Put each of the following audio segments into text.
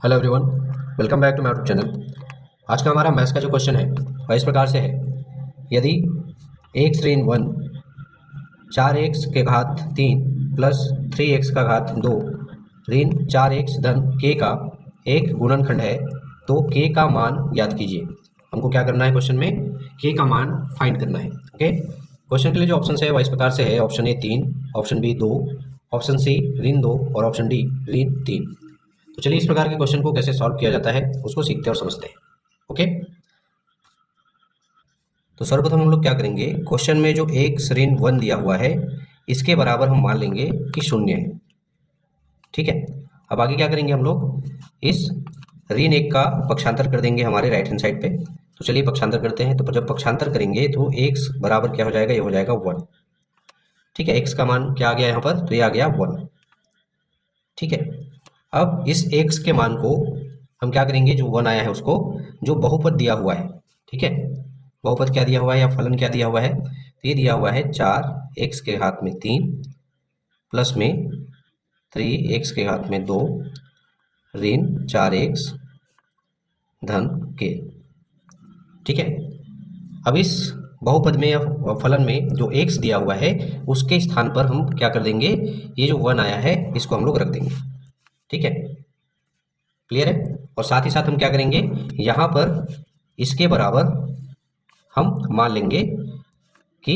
Hello everyone, welcome back to my YouTube channel. आज का हमारा मैथ्स का जो क्वेश्चन है वह इस प्रकार से है। यदि x ऋण 1 4x के घात 3 प्लस 3x का घात 2 ऋण 4x धन k का एक गुणनखंड है तो k का मान ज्ञात कीजिए। हमको क्या करना है, क्वेश्चन में k का मान फाइंड करना है। ओके, क्वेश्चन के लिए जो ऑप्शन है वह इस प्रकार से है। Option A 3, option B 2, option C ऋण 2 और ऑप्शन डी ऋण 3। तो चलिए इस प्रकार के क्वेश्चन को कैसे सॉल्व किया जाता है उसको सीखते हैं और समझते हैं। ओके, तो सर्वप्रथम हम लोग क्या करेंगे, क्वेश्चन में जो x ऋण 1 दिया हुआ है इसके बराबर हम मान लेंगे कि 0 है। ठीक है, अब आगे क्या करेंगे, हम लोग इस ऋण 1 का पक्षांतर कर देंगे हमारे राइट हैंड साइड पे। तो चलिए पक्षांतर करते हैं। तो जब पक्षांतर करेंगे तो x बराबर क्या हो जाएगा, ये हो जाएगा 1। ठीक है, x का मान क्या आ गया यहाँ पर, तो ये आ गया 1। ठीक है, अब इस x के मान को हम क्या करेंगे, जो 1 आया है उसको, जो बहुपद दिया हुआ है, ठीक है, बहुपद क्या दिया हुआ है या फलन क्या दिया हुआ है, तो ये दिया हुआ है 4x के घात में 3 प्लस में 3x के घात में 2 ऋण 4x धन k। ठीक है, अब इस बहुपद में या फलन में जो x दिया हुआ है उसके स्थान पर हम क्या कर देंगे, ये जो 1 आया है इसको हम लोग रख देंगे। ठीक है, क्लियर है। और साथ ही साथ हम क्या करेंगे, यहाँ पर इसके बराबर हम मान लेंगे कि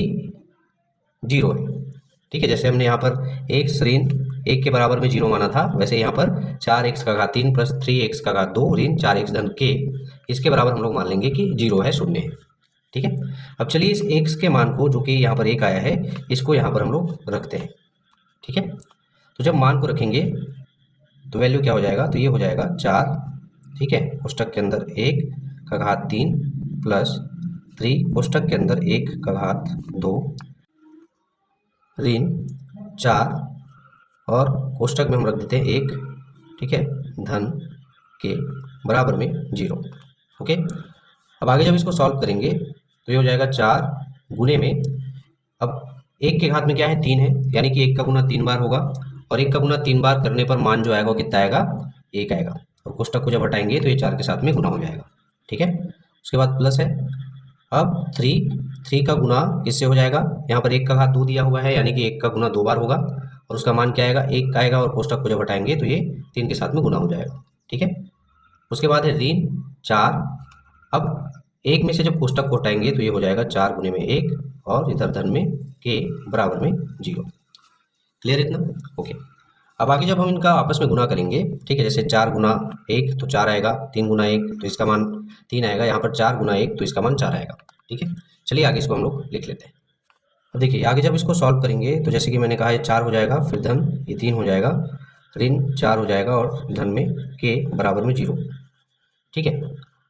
0 है। ठीक है, जैसे हमने यहाँ पर x ऋण 1 के बराबर में 0 माना था, वैसे यहाँ पर 4x का घात 3 प्लस 3x का घात 2 ऋण 4x धन k, इसके बराबर हम लोग मान लेंगे कि 0 है, 0 है। ठीक है, अब चलिए इस x के मान को, जो कि यहाँ पर 1 आया है, इसको यहाँ पर हम लोग रखते हैं। ठीक है, तो जब मान को रखेंगे तो वैल्यू क्या हो जाएगा, तो ये हो जाएगा 4। ठीक है, कोष्टक के अंदर 1 का घात 3 प्लस 3 कोष्टक के अंदर 1 का घात 2 ऋण 4 और कोष्टक में हम रख देते हैं 1। ठीक है, धन के बराबर में 0। ओके, अब आगे जब इसको सॉल्व करेंगे तो ये हो जाएगा 4 गुने में, अब 1 के घात में क्या है, 3 है, यानी कि 1 का गुना 3 बार होगा, और 1 का गुना 3 बार करने पर मान जो आएगा वो कितना आएगा, 1 आएगा। और कोष्टक को जब हटाएंगे तो ये 4 के साथ में गुना हो जाएगा। ठीक है, उसके बाद प्लस है। अब 3 का गुना किससे हो जाएगा, यहाँ पर 1 का घात 2 दिया हुआ है, यानी कि 1 का गुना 2 बार होगा, और उसका मान क्या आएगा, 1 आएगा, और कोष्टक को जब हटाएंगे तो ये 3 के साथ में गुना हो जाएगा। ठीक है, उसके बाद है ऋण 4। अब 1 में से जब कोष्टक को हटाएंगे तो ये हो जाएगा 4 गुने में 1 और इधर धन में k बराबर में 0। क्लियर इतना? ओके, अब आगे जब हम इनका आपस में गुना करेंगे, ठीक है, जैसे 4 गुना 1 तो 4 आएगा, 3 गुना 1 तो इसका मान 3 आएगा, यहाँ पर 4 गुना 1 तो इसका मान 4 आएगा। ठीक है, चलिए आगे इसको हम लोग लिख लेते हैं। अब देखिए आगे जब इसको सॉल्व करेंगे तो जैसे कि मैंने कहा, ये 4 हो जाएगा, फिर धन ये 3 हो जाएगा, ऋण 4 हो जाएगा और धन में k बराबर में 0। ठीक है,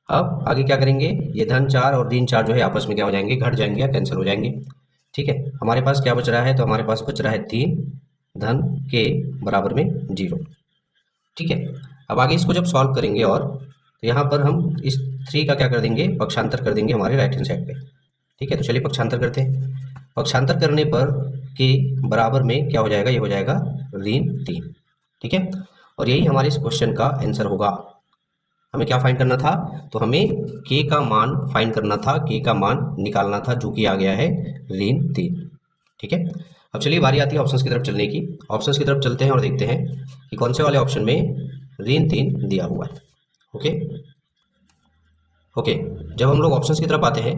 अब आगे क्या करेंगे, ये धन 4 और ऋण 4 जो है आपस में क्या हो जाएंगे, घट जाएंगे या कैंसिल हो जाएंगे। ठीक है, हमारे पास क्या बच रहा है, तो हमारे पास बच रहा है 3 धन k बराबर में 0। ठीक है, अब आगे इसको जब सॉल्व करेंगे और तो यहाँ पर हम इस 3 का क्या कर देंगे, पक्षांतर कर देंगे हमारे राइट हैंड साइड पे। ठीक है, तो चलिए पक्षांतर करते हैं। पक्षांतर करने पर k बराबर में क्या हो जाएगा, ये हो जाएगा ऋण 3। ठीक है, और यही हमारे इस क्वेश्चन का आंसर होगा। हमें क्या फाइंड करना था, तो हमें k का मान फाइंड करना था, k का मान निकालना था, जो कि आ गया है ऋण 3। ठीक है, अब चलिए बारी आती है ऑप्शंस की तरफ चलने की। ऑप्शंस की तरफ चलते हैं और देखते हैं कि कौन से वाले ऑप्शन में ऋण 3 दिया हुआ है। ओके ओके, जब हम लोग ऑप्शंस की तरफ आते हैं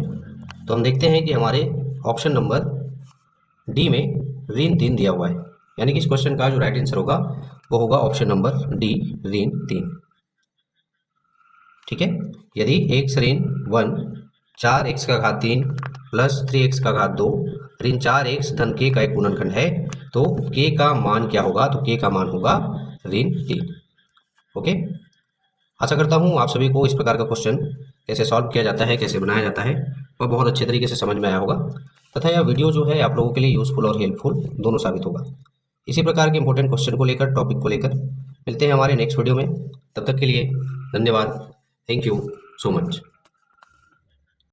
तो हम देखते हैं कि हमारे ऑप्शन नंबर डी में ऋण 3 दिया हुआ है, यानी कि इस क्वेश्चन का जो राइट आंसर होगा वो होगा ऑप्शन नंबर डी, ऋण 3। ठीक है, यदि x ऋण 1 4x का घात 3 प्लस 3x का घात 2 ऋण 4x धन k का एक गुणनखंड है तो k का मान क्या होगा, तो k का मान होगा ऋण 3। ओके, आशा करता हूँ आप सभी को इस प्रकार का क्वेश्चन कैसे सॉल्व किया जाता है, कैसे बनाया जाता है, वह बहुत अच्छे तरीके से समझ में आया होगा, तथा यह वीडियो जो है आप लोगों के लिए यूजफुल और हेल्पफुल दोनों साबित होगा। इसी प्रकार के इंपॉर्टेंट क्वेश्चन को लेकर, टॉपिक को लेकर मिलते हैं हमारे नेक्स्ट वीडियो में। तब तक के लिए धन्यवाद। Thank you so much.